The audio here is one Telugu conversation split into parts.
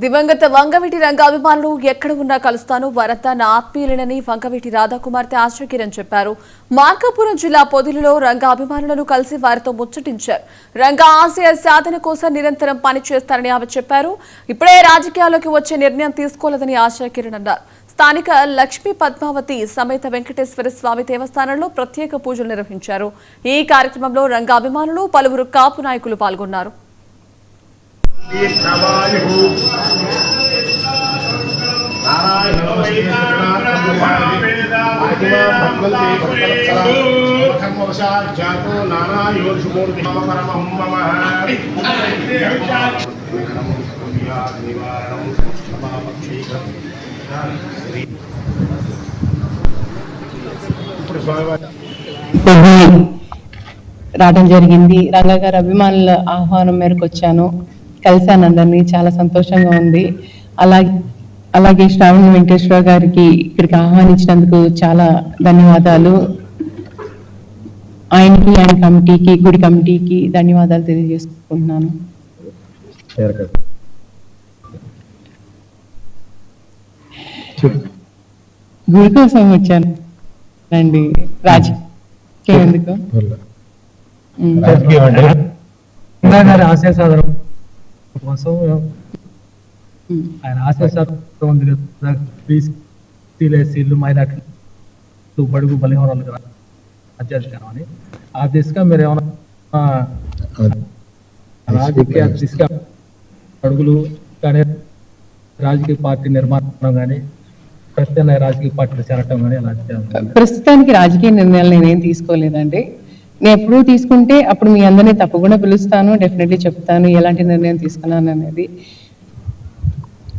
దివంగత వంగవీటి రంగ అభిమానులు ఎక్కడ ఉన్నా కలుస్తాను, వారంతా నా ఆత్మీయులేనని వంగవీటి రాధాకుమార్తె ఆశా కిరణ్ చెప్పారు. మార్కాపురం జిల్లా పొదిలిలో రంగ అభిమానులను కలిసి వారితో ముచ్చటించారు. రంగ ఆశయ సాధన కోసం నిరంతరం పనిచేస్తారని ఆమె చెప్పారు. ఇప్పుడే రాజకీయాల్లోకి వచ్చే నిర్ణయం తీసుకోలేదని ఆశా కిరణ్ అన్నారు. స్థానిక లక్ష్మీ పద్మావతి సమేత వెంకటేశ్వర స్వామి దేవస్థానంలో ప్రత్యేక పూజలు నిర్వహించారు. ఈ కార్యక్రమంలో రంగ అభిమానులు, పలువురు కాపు నాయకులు పాల్గొన్నారు. రావడం జరిగింది. రంగా గారి అభిమానుల ఆహ్వానం మేరకు వచ్చాను, కలిశాను అందరినీ. చాలా సంతోషంగా ఉంది. అలాగే శ్రావణ వెంకటేశ్వర గారికి ఇక్కడికి ఆహ్వానించినందుకు చాలా ధన్యవాదాలు. ఆయనకి, ఆయన కమిటీకి, గుడి కమిటీకి ధన్యవాదాలు తెలియజేసుకుంటున్నాను. గుడి కోసం వచ్చాను అండి. రాజకీయం ఎందుకు? ఆశయ సాధన కోసం ఆయన ఆశయ సాధన ఉంది కదా, ఎస్సీలు, మైనార్టీలు, బడుగు బలిహోనాలు కదా అత్యాధికారం అని. ఆ దిశగా మీరు ఏమైనా రాజకీయ దిశగా అడుగులు కానీ, రాజకీయ పార్టీ నిర్మాణం కానీ, ప్రత్యామ్నాయ రాజకీయ పార్టీలు చేరటం కానీ అలా? ప్రస్తుతానికి రాజకీయ నిర్ణయాలు నేనేం తీసుకోలేదండి. నేను ఎప్పుడు తీసుకుంటే అప్పుడు మీ అందరినీ తప్పకుండా పిలుస్తాను, డెఫినెట్లీ చెప్తాను ఎలాంటి నిర్ణయం తీసుకున్నాను అనేది.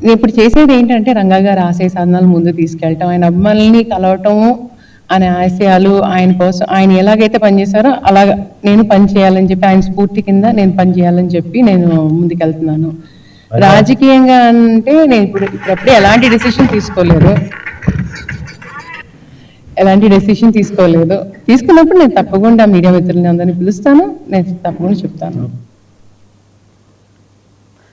నేను ఇప్పుడు చేసేది ఏంటంటే రంగా గారి ఆశయ సాధనాలు ముందు తీసుకెళ్ళటం, ఆయన అభిమానుల్ని కలవటము, ఆయన ఆశయాలు, ఆయన కోసం ఆయన ఎలాగైతే పనిచేశారో అలాగ నేను పని చేయాలని చెప్పి, ఆయన స్ఫూర్తి కింద నేను పని చేయాలని చెప్పి నేను ముందుకెళ్తున్నాను. రాజకీయంగా అంటే నేను ఇప్పుడప్పుడే ఎలాంటి డెసిషన్ తీసుకోలేదు. తీసుకున్నప్పుడు నేను తప్పకుండా మీడియా మిత్రులని అందరినీ పిలుస్తాను, నేను తప్పకుండా చెప్తాను.